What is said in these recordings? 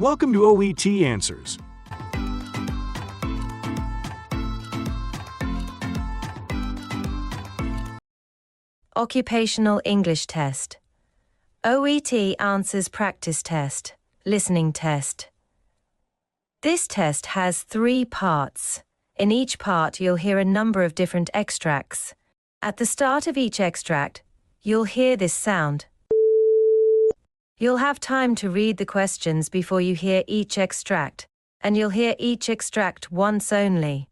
Welcome to OET Answers. Occupational English Test. OET Answers Practice Test, Listening Test. This test has 3 parts. In each part, you'll hear a number of different extracts. At the start of each extract, you'll hear this sound. You'll have time to read the questions before you hear each extract, and you'll hear each extract once only.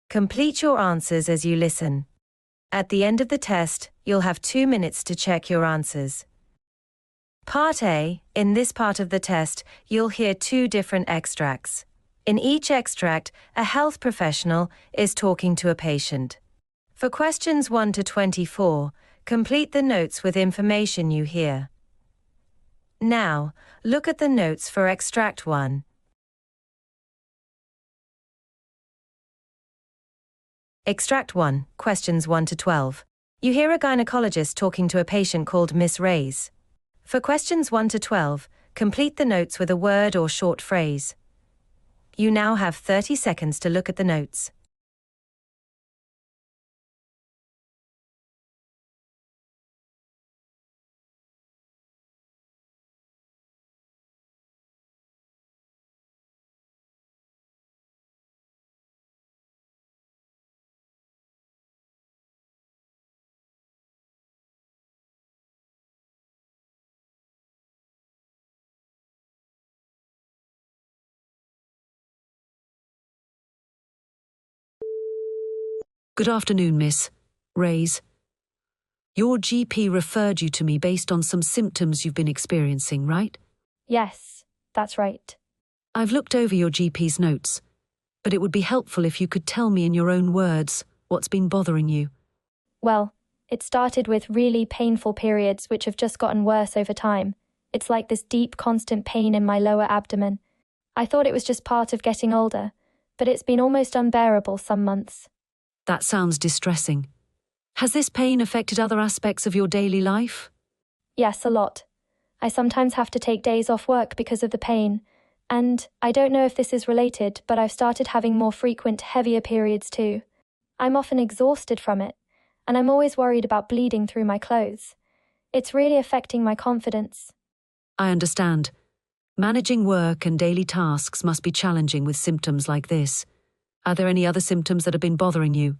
Complete your answers as you listen. At the end of the test, you'll have 2 minutes to check your answers. Part A. In this part of the test, you'll hear 2 different extracts. In each extract, a health professional is talking to a patient. For questions 1 to 24, complete the notes with information you hear. Now, look at the notes for Extract 1. Extract 1, questions 1 to 12. You hear a gynecologist talking to a patient called Miss Reyes. For questions 1 to 12, complete the notes with a word or short phrase. You now have 30 seconds to look at the notes. Good afternoon, Miss Reyes. Your GP referred you to me based on some symptoms you've been experiencing, right? Yes, that's right. I've looked over your GP's notes, but it would be helpful if you could tell me in your own words what's been bothering you. Well, it started with really painful periods which have just gotten worse over time. It's like this deep, constant pain in my lower abdomen. I thought it was just part of getting older, but it's been almost unbearable some months. That sounds distressing. Has this pain affected other aspects of your daily life? Yes, a lot. I sometimes have to take days off work because of the pain, and I don't know if this is related, but I've started having more frequent, heavier periods too. I'm often exhausted from it, and I'm always worried about bleeding through my clothes. It's really affecting my confidence. I understand. Managing work and daily tasks must be challenging with symptoms like this. Are there any other symptoms that have been bothering you?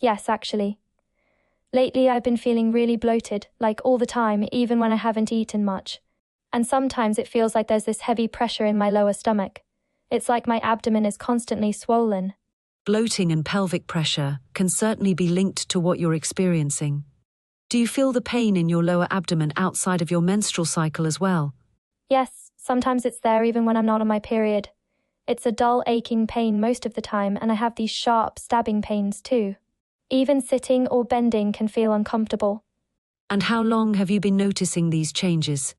Yes, actually. Lately I've been feeling really bloated, like all the time, even when I haven't eaten much. And sometimes it feels like there's this heavy pressure in my lower stomach. It's like my abdomen is constantly swollen. Bloating and pelvic pressure can certainly be linked to what you're experiencing. Do you feel the pain in your lower abdomen outside of your menstrual cycle as well? Yes, sometimes it's there even when I'm not on my period. It's a dull, aching pain most of the time, and I have these sharp, stabbing pains too. Even sitting or bending can feel uncomfortable. And how long have you been noticing these changes?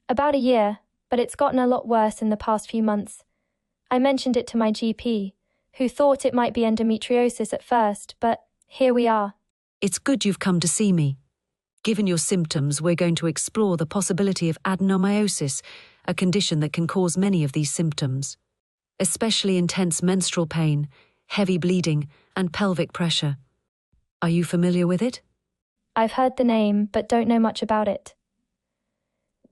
About a year, but it's gotten a lot worse in the past few months. I mentioned it to my GP, who thought it might be endometriosis at first, but here we are. It's good you've come to see me. Given your symptoms, we're going to explore the possibility of adenomyosis, a condition that can cause many of these symptoms, especially intense menstrual pain, heavy bleeding, and pelvic pressure. Are you familiar with it? I've heard the name, but don't know much about it.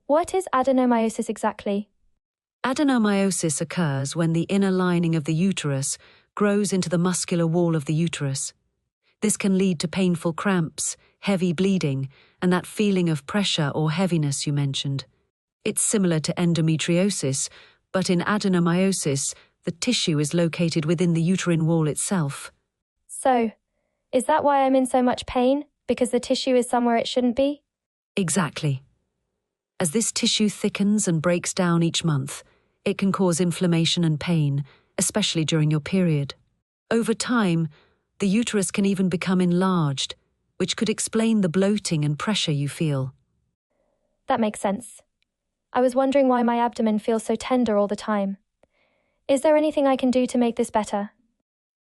What is adenomyosis exactly? Adenomyosis occurs when the inner lining of the uterus grows into the muscular wall of the uterus. This can lead to painful cramps, heavy bleeding, and that feeling of pressure or heaviness you mentioned. It's similar to endometriosis, but in adenomyosis, the tissue is located within the uterine wall itself. So, is that why I'm in so much pain? Because the tissue is somewhere it shouldn't be? Exactly. As this tissue thickens and breaks down each month, it can cause inflammation and pain, especially during your period. Over time, the uterus can even become enlarged, which could explain the bloating and pressure you feel. That makes sense. I was wondering why my abdomen feels so tender all the time. Is there anything I can do to make this better?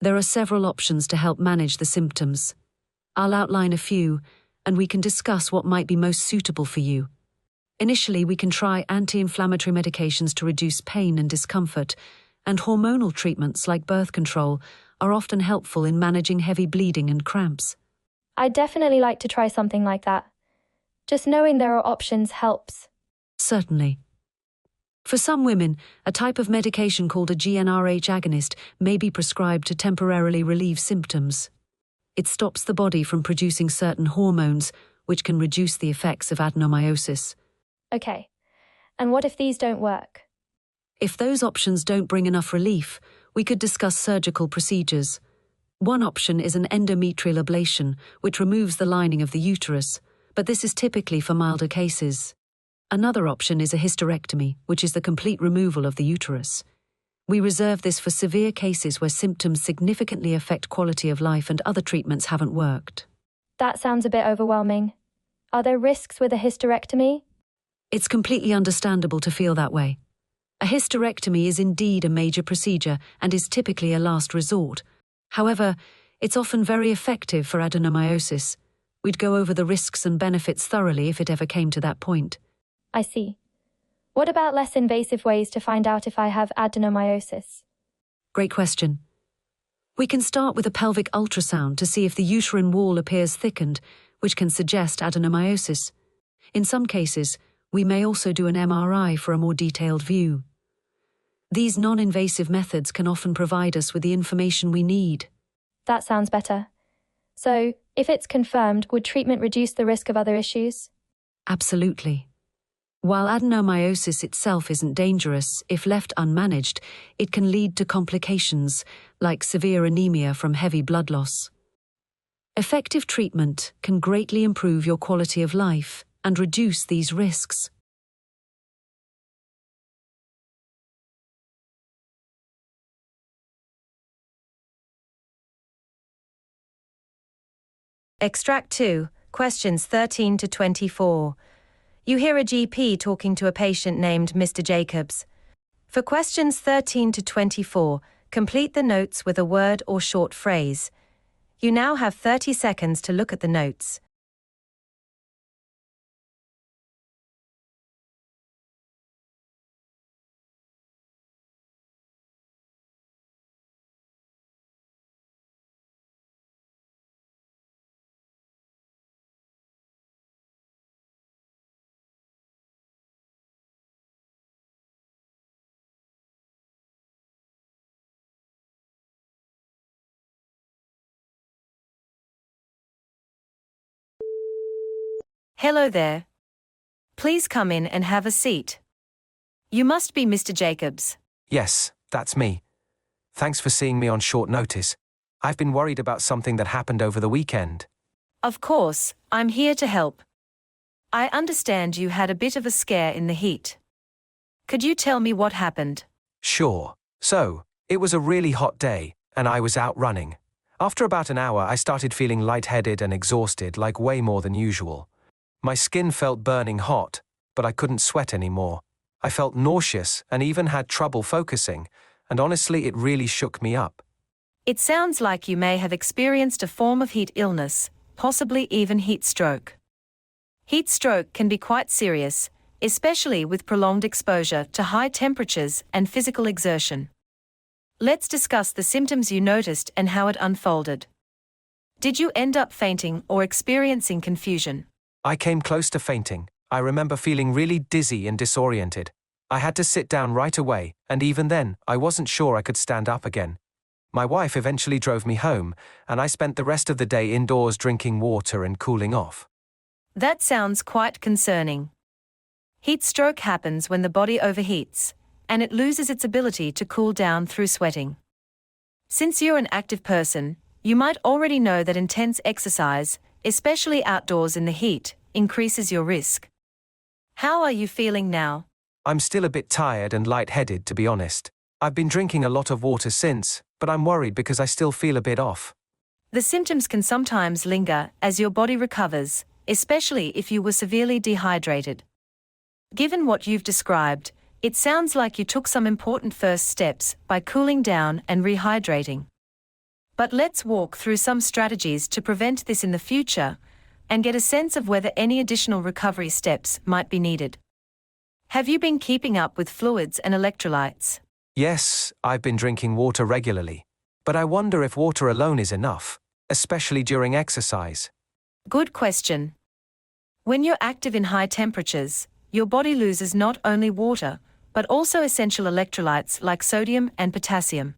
There are several options to help manage the symptoms. I'll outline a few, and we can discuss what might be most suitable for you. Initially, we can try anti-inflammatory medications to reduce pain and discomfort, and hormonal treatments like birth control are often helpful in managing heavy bleeding and cramps. I'd definitely like to try something like that. Just knowing there are options helps. Certainly. For some women, a type of medication called a GnRH agonist may be prescribed to temporarily relieve symptoms. It stops the body from producing certain hormones, which can reduce the effects of adenomyosis. Okay. And what if these don't work? If those options don't bring enough relief, we could discuss surgical procedures. One option is an endometrial ablation, which removes the lining of the uterus, but this is typically for milder cases. Another option is a hysterectomy, which is the complete removal of the uterus. We reserve this for severe cases where symptoms significantly affect quality of life and other treatments haven't worked. That sounds a bit overwhelming. Are there risks with a hysterectomy? It's completely understandable to feel that way. A hysterectomy is indeed a major procedure and is typically a last resort. However, it's often very effective for adenomyosis. We'd go over the risks and benefits thoroughly if it ever came to that point. I see. What about less invasive ways to find out if I have adenomyosis? Great question. We can start with a pelvic ultrasound to see if the uterine wall appears thickened, which can suggest adenomyosis. In some cases, we may also do an MRI for a more detailed view. These non-invasive methods can often provide us with the information we need. That sounds better. So, if it's confirmed, would treatment reduce the risk of other issues? Absolutely. While adenomyosis itself isn't dangerous, if left unmanaged, it can lead to complications like severe anemia from heavy blood loss. Effective treatment can greatly improve your quality of life and reduce these risks. Extract 2, questions 13 to 24. You hear a GP talking to a patient named Mr. Jacobs. For questions 13 to 24, complete the notes with a word or short phrase. You now have 30 seconds to look at the notes. Hello there. Please come in and have a seat. You must be Mr. Jacobs. Yes, that's me. Thanks for seeing me on short notice. I've been worried about something that happened over the weekend. Of course, I'm here to help. I understand you had a bit of a scare in the heat. Could you tell me what happened? Sure. So, it was a really hot day, and I was out running. After about an hour, I started feeling lightheaded and exhausted, like way more than usual. My skin felt burning hot, but I couldn't sweat anymore. I felt nauseous and even had trouble focusing, and honestly, it really shook me up. It sounds like you may have experienced a form of heat illness, possibly even heat stroke. Heat stroke can be quite serious, especially with prolonged exposure to high temperatures and physical exertion. Let's discuss the symptoms you noticed and how it unfolded. Did you end up fainting or experiencing confusion? I came close to fainting. I remember feeling really dizzy and disoriented. I had to sit down right away, and even then, I wasn't sure I could stand up again. My wife eventually drove me home, and I spent the rest of the day indoors drinking water and cooling off. That sounds quite concerning. Heat stroke happens when the body overheats, and it loses its ability to cool down through sweating. Since you're an active person, you might already know that intense exercise, especially outdoors in the heat, increases your risk. How are you feeling now? I'm still a bit tired and lightheaded, to be honest. I've been drinking a lot of water since, but I'm worried because I still feel a bit off. The symptoms can sometimes linger as your body recovers, especially if you were severely dehydrated. Given what you've described, it sounds like you took some important first steps by cooling down and rehydrating. But let's walk through some strategies to prevent this in the future and get a sense of whether any additional recovery steps might be needed. Have you been keeping up with fluids and electrolytes? Yes, I've been drinking water regularly. But I wonder if water alone is enough, especially during exercise. Good question. When you're active in high temperatures, your body loses not only water, but also essential electrolytes like sodium and potassium.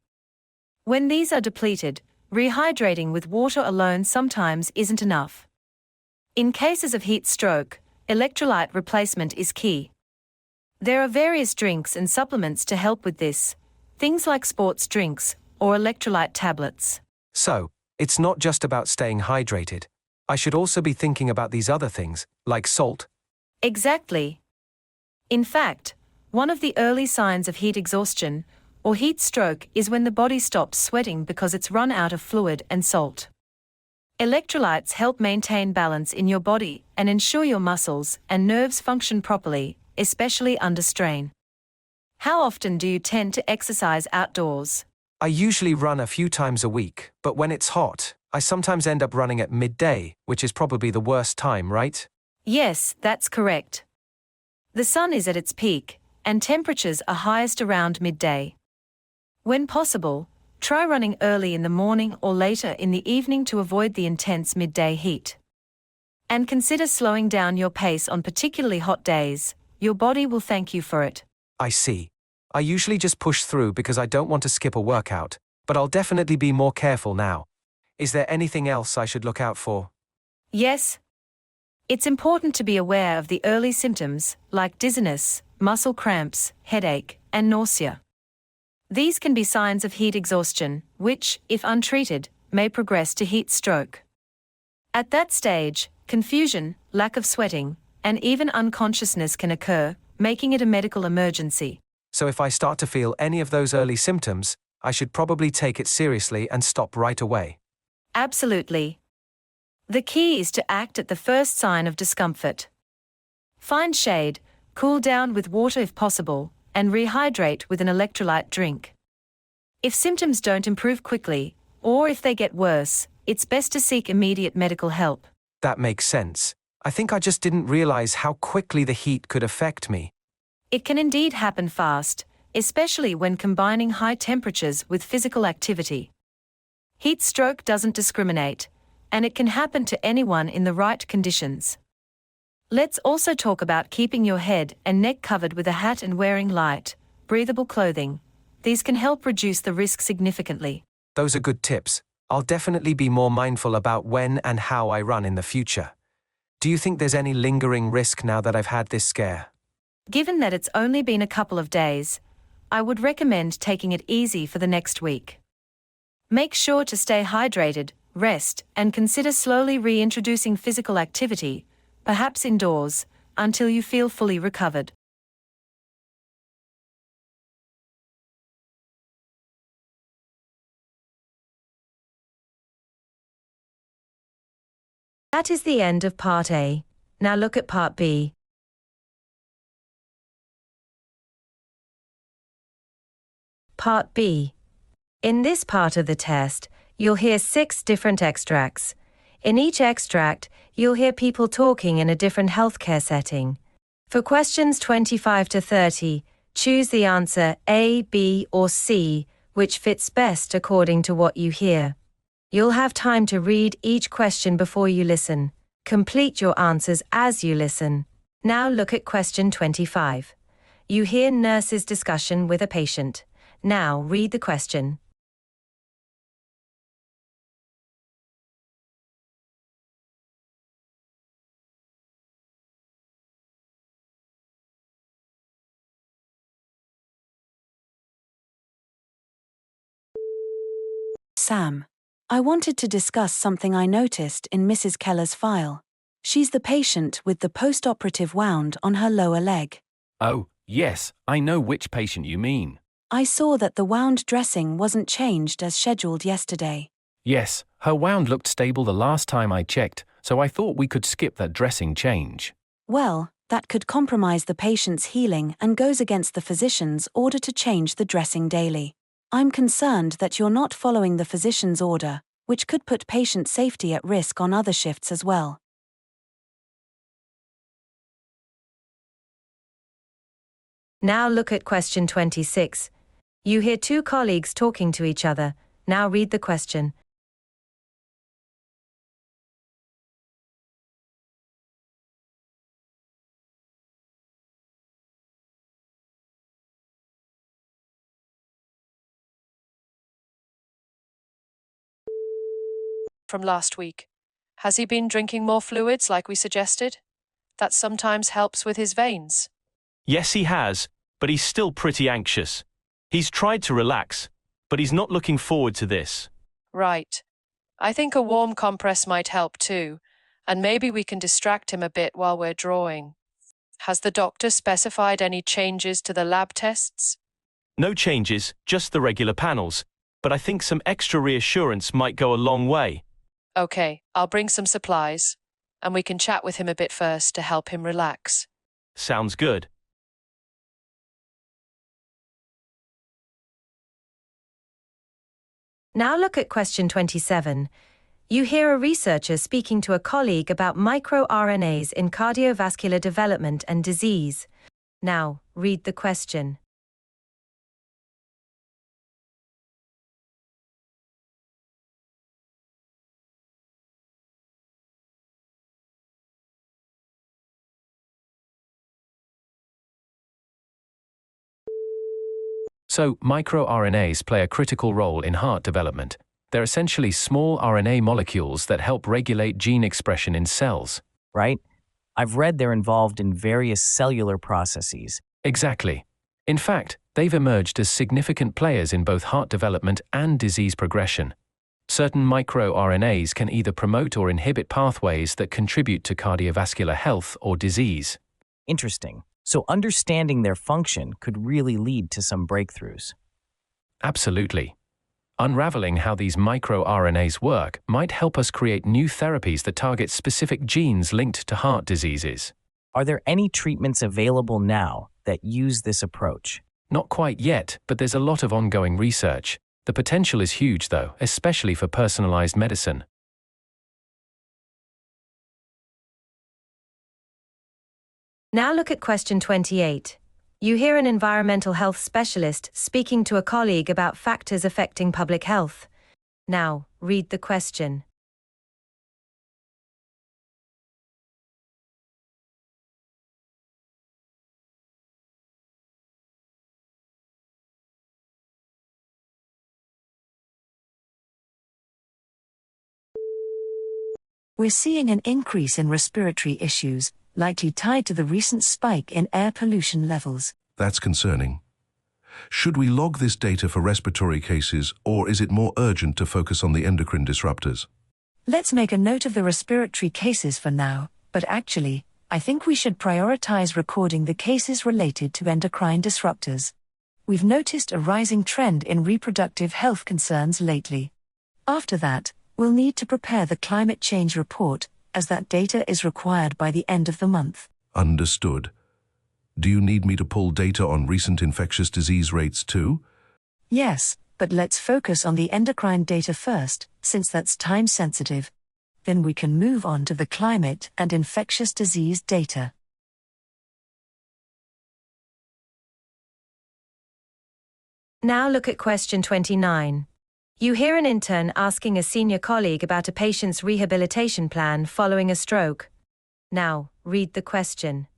When these are depleted, rehydrating with water alone sometimes isn't enough. In cases of heat stroke, electrolyte replacement is key. There are various drinks and supplements to help with this, things like sports drinks or electrolyte tablets. So, it's not just about staying hydrated. I should also be thinking about these other things, like salt. Exactly. In fact, one of the early signs of heat exhaustion or heat stroke is when the body stops sweating because it's run out of fluid and salt. Electrolytes help maintain balance in your body and ensure your muscles and nerves function properly, especially under strain. How often do you tend to exercise outdoors? I usually run a few times a week, but when it's hot, I sometimes end up running at midday, which is probably the worst time, right? Yes, that's correct. The sun is at its peak, and temperatures are highest around midday. When possible, try running early in the morning or later in the evening to avoid the intense midday heat. And consider slowing down your pace on particularly hot days. Your body will thank you for it. I see. I usually just push through because I don't want to skip a workout, but I'll definitely be more careful now. Is there anything else I should look out for? Yes. It's important to be aware of the early symptoms, like dizziness, muscle cramps, headache, and nausea. These can be signs of heat exhaustion, which, if untreated, may progress to heat stroke. At that stage, confusion, lack of sweating, and even unconsciousness can occur, making it a medical emergency. So if I start to feel any of those early symptoms, I should probably take it seriously and stop right away. Absolutely. The key is to act at the first sign of discomfort. Find shade, cool down with water if possible, and rehydrate with an electrolyte drink. If symptoms don't improve quickly, or if they get worse, it's best to seek immediate medical help. That makes sense. I think I just didn't realize how quickly the heat could affect me. It can indeed happen fast, especially when combining high temperatures with physical activity. Heat stroke doesn't discriminate, and it can happen to anyone in the right conditions. Let's also talk about keeping your head and neck covered with a hat and wearing light, breathable clothing. These can help reduce the risk significantly. Those are good tips. I'll definitely be more mindful about when and how I run in the future. Do you think there's any lingering risk now that I've had this scare? Given that it's only been a couple of days, I would recommend taking it easy for the next week. Make sure to stay hydrated, rest, and consider slowly reintroducing physical activity, perhaps indoors, until you feel fully recovered. That is the end of Part A. Now look at Part B. Part B. In this part of the test, you'll hear 6 different extracts. In each extract, you'll hear people talking in a different healthcare setting. For questions 25 to 30, choose the answer A, B, or C, which fits best according to what you hear. You'll have time to read each question before you listen. Complete your answers as you listen. Now look at question 25. You hear nurse's discussion with a patient. Now read the question. Sam, I wanted to discuss something I noticed in Mrs. Keller's file. She's the patient with the post-operative wound on her lower leg. Oh, yes, I know which patient you mean. I saw that the wound dressing wasn't changed as scheduled yesterday. Yes, her wound looked stable the last time I checked, so I thought we could skip that dressing change. Well, that could compromise the patient's healing and goes against the physician's order to change the dressing daily. I'm concerned that you're not following the physician's order, which could put patient safety at risk on other shifts as well. Now look at question 26. You hear two colleagues talking to each other. Now read the question. From last week. Has he been drinking more fluids like we suggested? That sometimes helps with his veins. Yes, he has, but he's still pretty anxious. He's tried to relax, but he's not looking forward to this. Right. I think a warm compress might help too, and maybe we can distract him a bit while we're drawing. Has the doctor specified any changes to the lab tests? No changes, just the regular panels, but I think some extra reassurance might go a long way. Okay, I'll bring some supplies, and we can chat with him a bit first to help him relax. Sounds good. Now look at question 27. You hear a researcher speaking to a colleague about microRNAs in cardiovascular development and disease. Now, read the question. So, microRNAs play a critical role in heart development. They're essentially small RNA molecules that help regulate gene expression in cells. Right? I've read they're involved in various cellular processes. Exactly. In fact, they've emerged as significant players in both heart development and disease progression. Certain microRNAs can either promote or inhibit pathways that contribute to cardiovascular health or disease. Interesting. So understanding their function could really lead to some breakthroughs. Absolutely. Unraveling how these microRNAs work might help us create new therapies that target specific genes linked to heart diseases. Are there any treatments available now that use this approach? Not quite yet, but there's a lot of ongoing research. The potential is huge, though, especially for personalized medicine. Now look at question 28. You hear an environmental health specialist speaking to a colleague about factors affecting public health. Now, read the question. We're seeing an increase in respiratory issues, likely tied to the recent spike in air pollution levels. That's concerning. Should we log this data for respiratory cases, or is it more urgent to focus on the endocrine disruptors? Let's make a note of the respiratory cases for now, but actually, I think we should prioritize recording the cases related to endocrine disruptors. We've noticed a rising trend in reproductive health concerns lately. After that, we'll need to prepare the climate change report, as that data is required by the end of the month. Understood. Do you need me to pull data on recent infectious disease rates too? Yes, but let's focus on the endocrine data first, since that's time-sensitive. Then we can move on to the climate and infectious disease data. Now look at question 29. You hear an intern asking a senior colleague about a patient's rehabilitation plan following a stroke. Now, read the question.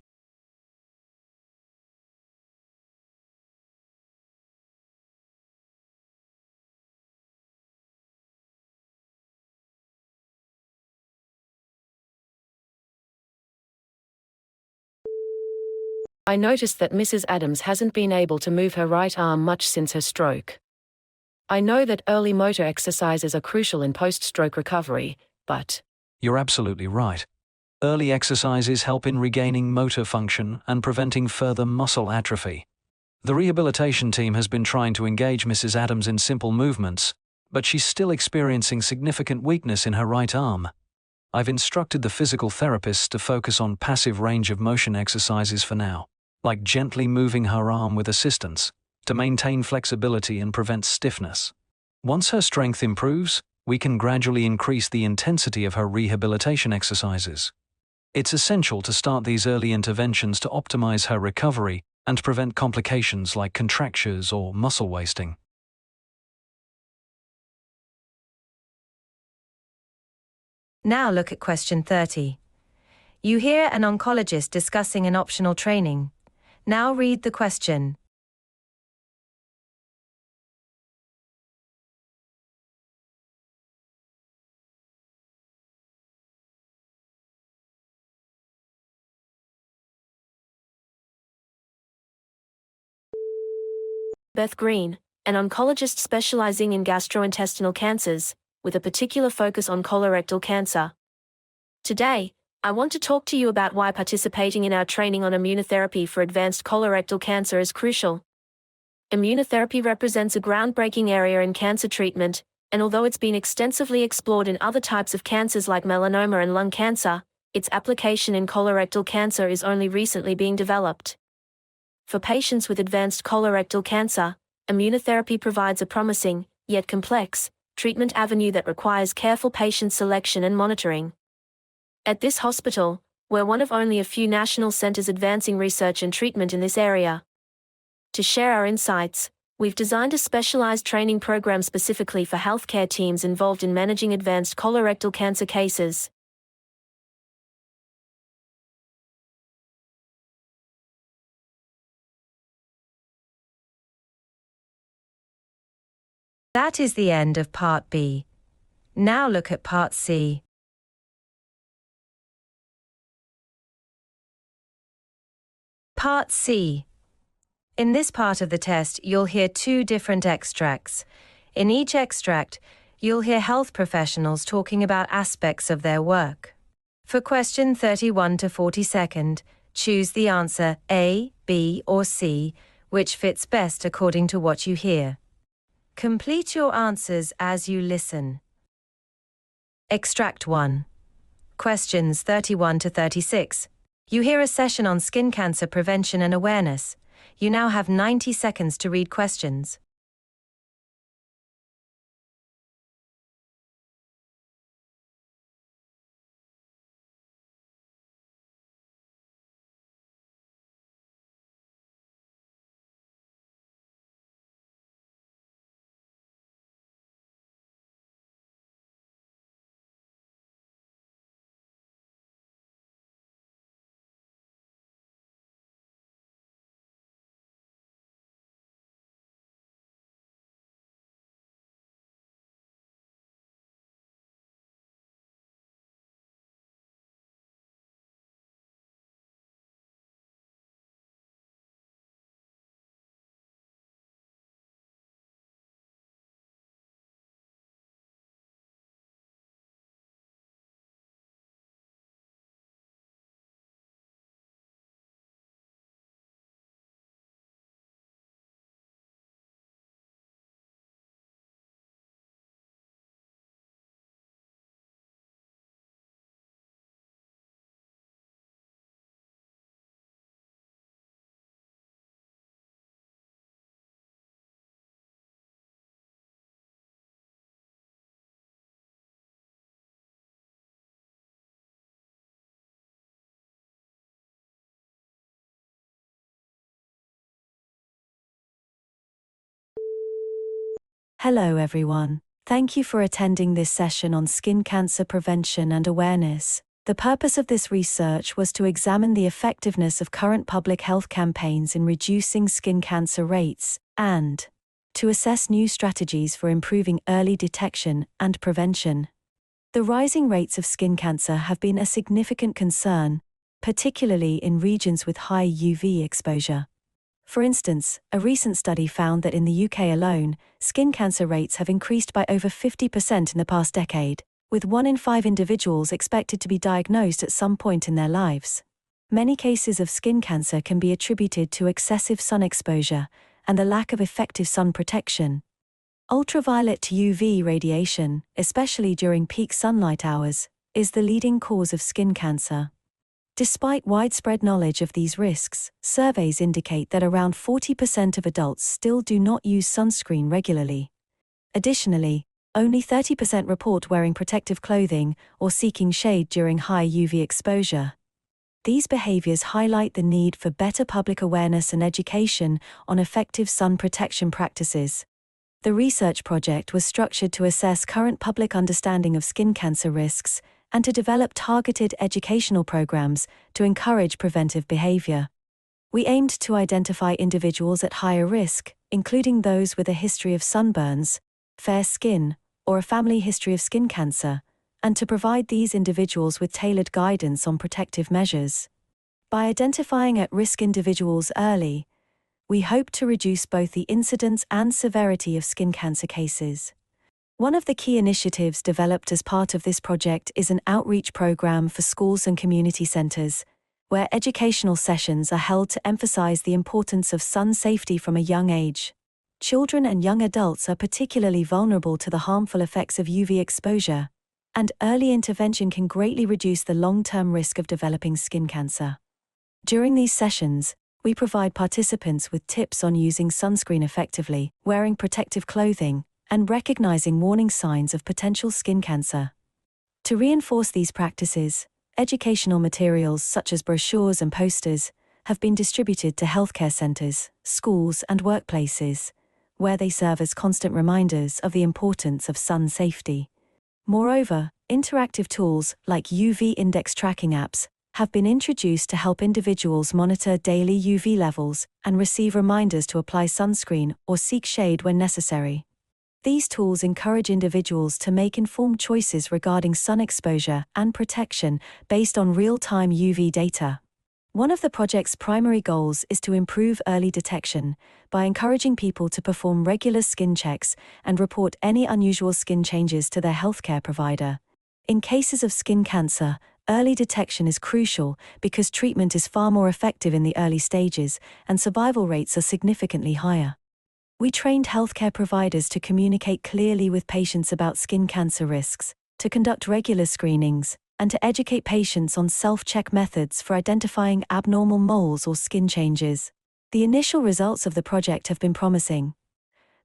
I noticed that Mrs. Adams hasn't been able to move her right arm much since her stroke. I know that early motor exercises are crucial in post-stroke recovery, but... You're absolutely right. Early exercises help in regaining motor function and preventing further muscle atrophy. The rehabilitation team has been trying to engage Mrs. Adams in simple movements, but she's still experiencing significant weakness in her right arm. I've instructed the physical therapists to focus on passive range of motion exercises for now, like gently moving her arm with assistance, to maintain flexibility and prevent stiffness. Once her strength improves, we can gradually increase the intensity of her rehabilitation exercises. It's essential to start these early interventions to optimize her recovery and prevent complications like contractures or muscle wasting. Now look at question 30. You hear an oncologist discussing an optional training. Now read the question. Beth Green, an oncologist specializing in gastrointestinal cancers, with a particular focus on colorectal cancer. Today, I want to talk to you about why participating in our training on immunotherapy for advanced colorectal cancer is crucial. Immunotherapy represents a groundbreaking area in cancer treatment, and although it's been extensively explored in other types of cancers like melanoma and lung cancer, its application in colorectal cancer is only recently being developed. For patients with advanced colorectal cancer, immunotherapy provides a promising, yet complex, treatment avenue that requires careful patient selection and monitoring. At this hospital, we're one of only a few national centers advancing research and treatment in this area. To share our insights, we've designed a specialized training program specifically for healthcare teams involved in managing advanced colorectal cancer cases. That is the end of Part B. Now look at Part C. Part C. In this part of the test, you'll hear two different extracts. In each extract, you'll hear health professionals talking about aspects of their work. For question 31 to 42, choose the answer A, B, or C, which fits best according to what you hear. Complete your answers as you listen. Extract 1. Questions 31 to 36. You hear a session on skin cancer prevention and awareness. You now have 90 seconds to read questions. Hello everyone. Thank you for attending this session on skin cancer prevention and awareness. The purpose of this research was to examine the effectiveness of current public health campaigns in reducing skin cancer rates, and to assess new strategies for improving early detection and prevention. The rising rates of skin cancer have been a significant concern, particularly in regions with high UV exposure. For instance, a recent study found that in the UK alone, skin cancer rates have increased by over 50% in the past decade, with 1 in 5 individuals expected to be diagnosed at some point in their lives. Many cases of skin cancer can be attributed to excessive sun exposure and the lack of effective sun protection. Ultraviolet UV radiation, especially during peak sunlight hours, is the leading cause of skin cancer. Despite widespread knowledge of these risks, surveys indicate that around 40% of adults still do not use sunscreen regularly. Additionally, only 30% report wearing protective clothing or seeking shade during high UV exposure. These behaviors highlight the need for better public awareness and education on effective sun protection practices. The research project was structured to assess current public understanding of skin cancer risks and to develop targeted educational programs to encourage preventive behavior. We aimed to identify individuals at higher risk, including those with a history of sunburns, fair skin, or a family history of skin cancer, and to provide these individuals with tailored guidance on protective measures. By identifying at-risk individuals early, we hope to reduce both the incidence and severity of skin cancer cases. One of the key initiatives developed as part of this project is an outreach program for schools and community centers, where educational sessions are held to emphasize the importance of sun safety from a young age. Children and young adults are particularly vulnerable to the harmful effects of UV exposure, and early intervention can greatly reduce the long-term risk of developing skin cancer. During these sessions, we provide participants with tips on using sunscreen effectively, wearing protective clothing, and recognizing warning signs of potential skin cancer. To reinforce these practices, educational materials such as brochures and posters have been distributed to healthcare centers, schools, and workplaces, where they serve as constant reminders of the importance of sun safety. Moreover, interactive tools like UV index tracking apps have been introduced to help individuals monitor daily UV levels and receive reminders to apply sunscreen or seek shade when necessary. These tools encourage individuals to make informed choices regarding sun exposure and protection based on real-time UV data. One of the project's primary goals is to improve early detection by encouraging people to perform regular skin checks and report any unusual skin changes to their healthcare provider. In cases of skin cancer, early detection is crucial because treatment is far more effective in the early stages and survival rates are significantly higher. We trained healthcare providers to communicate clearly with patients about skin cancer risks, to conduct regular screenings, and to educate patients on self-check methods for identifying abnormal moles or skin changes. The initial results of the project have been promising.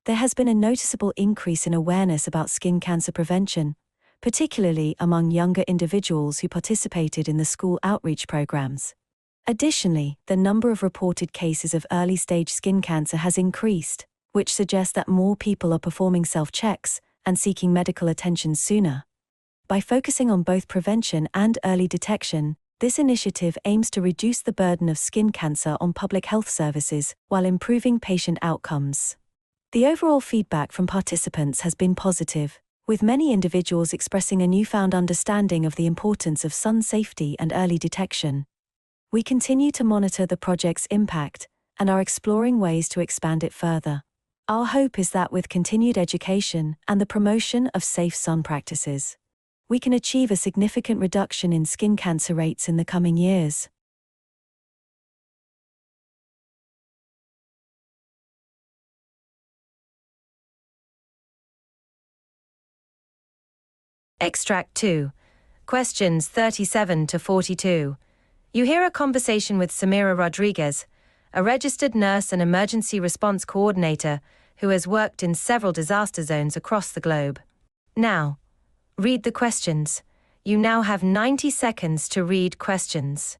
There has been a noticeable increase in awareness about skin cancer prevention, particularly among younger individuals who participated in the school outreach programs. Additionally, the number of reported cases of early-stage skin cancer has increased, which suggests that more people are performing self-checks and seeking medical attention sooner. By focusing on both prevention and early detection, this initiative aims to reduce the burden of skin cancer on public health services while improving patient outcomes. The overall feedback from participants has been positive, with many individuals expressing a newfound understanding of the importance of sun safety and early detection. We continue to monitor the project's impact and are exploring ways to expand it further. Our hope is that with continued education and the promotion of safe sun practices, we can achieve a significant reduction in skin cancer rates in the coming years. Extract 2. Questions 37 to 42. You hear a conversation with Samira Rodriguez, a registered nurse and emergency response coordinator who has worked in several disaster zones across the globe. Now, read the questions. You now have 90 seconds to read questions.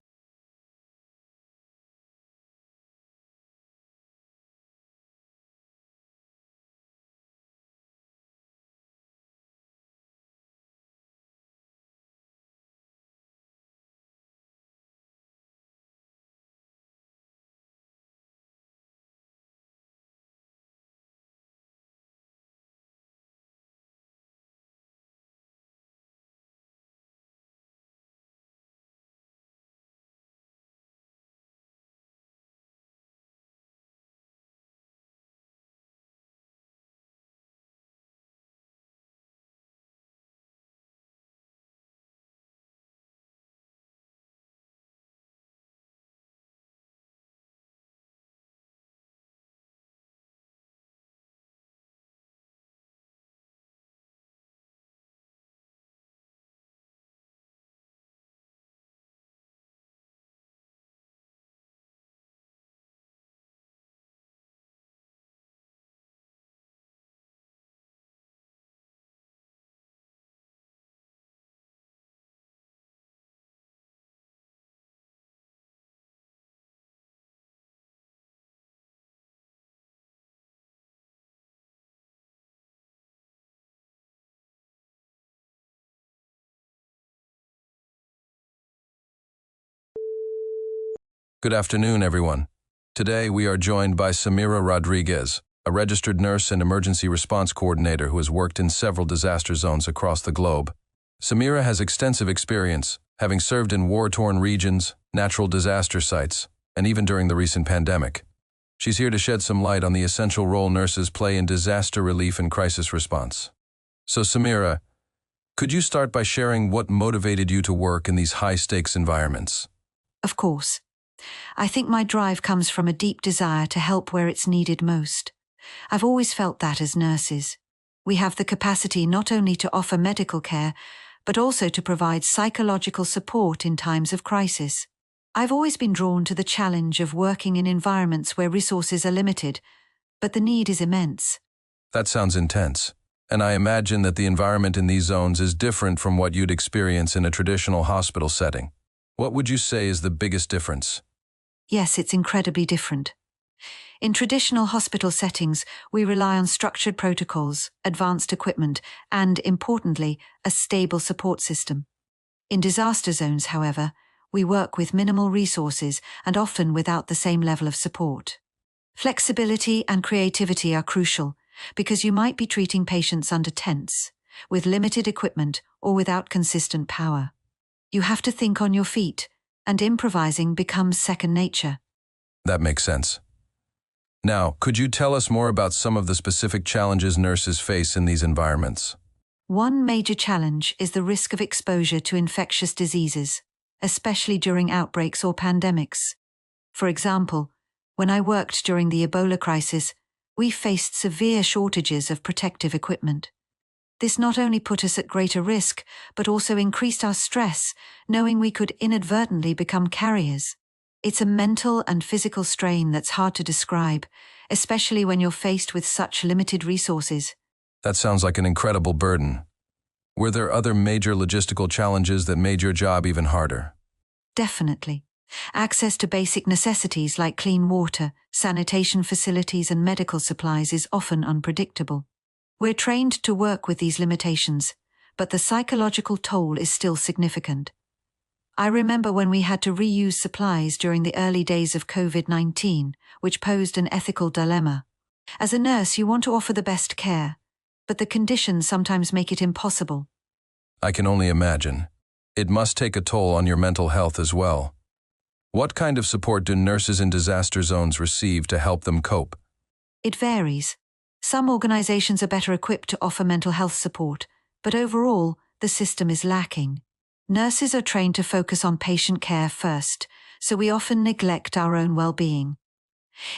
Good afternoon, everyone. Today, we are joined by Samira Rodriguez, a registered nurse and emergency response coordinator who has worked in several disaster zones across the globe. Samira has extensive experience, having served in war-torn regions, natural disaster sites, and even during the recent pandemic. She's here to shed some light on the essential role nurses play in disaster relief and crisis response. So, Samira, could you start by sharing what motivated you to work in these high-stakes environments? Of course. I think my drive comes from a deep desire to help where it's needed most. I've always felt that as nurses. We have the capacity not only to offer medical care, but also to provide psychological support in times of crisis. I've always been drawn to the challenge of working in environments where resources are limited, but the need is immense. That sounds intense, and I imagine that the environment in these zones is different from what you'd experience in a traditional hospital setting. What would you say is the biggest difference? Yes, it's incredibly different. In traditional hospital settings, we rely on structured protocols, advanced equipment, and, importantly, a stable support system. In disaster zones, however, we work with minimal resources and often without the same level of support. Flexibility and creativity are crucial because you might be treating patients under tents, with limited equipment or without consistent power. You have to think on your feet, and improvising becomes second nature. That makes sense. Now, could you tell us more about some of the specific challenges nurses face in these environments? One major challenge is the risk of exposure to infectious diseases, especially during outbreaks or pandemics. For example, when I worked during the Ebola crisis, we faced severe shortages of protective equipment. This not only put us at greater risk, but also increased our stress, knowing we could inadvertently become carriers. It's a mental and physical strain that's hard to describe, especially when you're faced with such limited resources. That sounds like an incredible burden. Were there other major logistical challenges that made your job even harder? Definitely. Access to basic necessities like clean water, sanitation facilities, and medical supplies is often unpredictable. We're trained to work with these limitations, but the psychological toll is still significant. I remember when we had to reuse supplies during the early days of COVID-19, which posed an ethical dilemma. As a nurse, you want to offer the best care, but the conditions sometimes make it impossible. I can only imagine. It must take a toll on your mental health as well. What kind of support do nurses in disaster zones receive to help them cope? It varies. Some organizations are better equipped to offer mental health support, but overall, the system is lacking. Nurses are trained to focus on patient care first, so we often neglect our own well-being.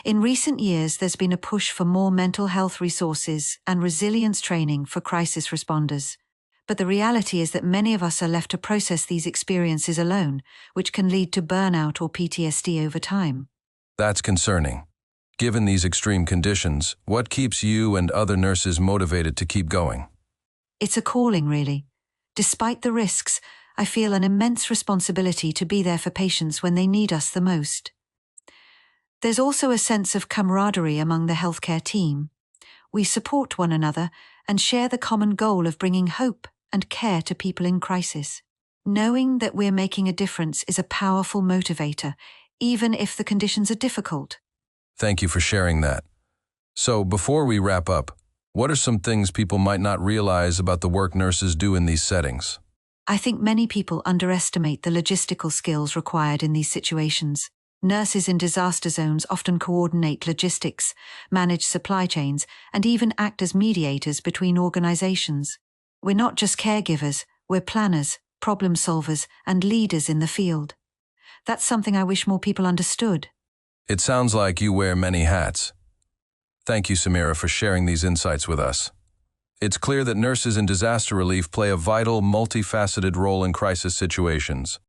In recent years, there's been a push for more mental health resources and resilience training for crisis responders. But the reality is that many of us are left to process these experiences alone, which can lead to burnout or PTSD over time. That's concerning. Given these extreme conditions, what keeps you and other nurses motivated to keep going? It's a calling, really. Despite the risks, I feel an immense responsibility to be there for patients when they need us the most. There's also a sense of camaraderie among the healthcare team. We support one another and share the common goal of bringing hope and care to people in crisis. Knowing that we're making a difference is a powerful motivator, even if the conditions are difficult. Thank you for sharing that. So, before we wrap up, what are some things people might not realize about the work nurses do in these settings? I think many people underestimate the logistical skills required in these situations. Nurses in disaster zones often coordinate logistics, manage supply chains, and even act as mediators between organizations. We're not just caregivers, we're planners, problem solvers, and leaders in the field. That's something I wish more people understood. It sounds like you wear many hats. Thank you, Samira, for sharing these insights with us. It's clear that nurses in disaster relief play a vital, multifaceted role in crisis situations.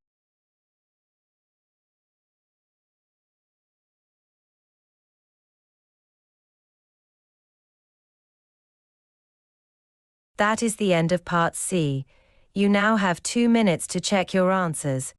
That is the end of Part C. You now have 2 minutes to check your answers.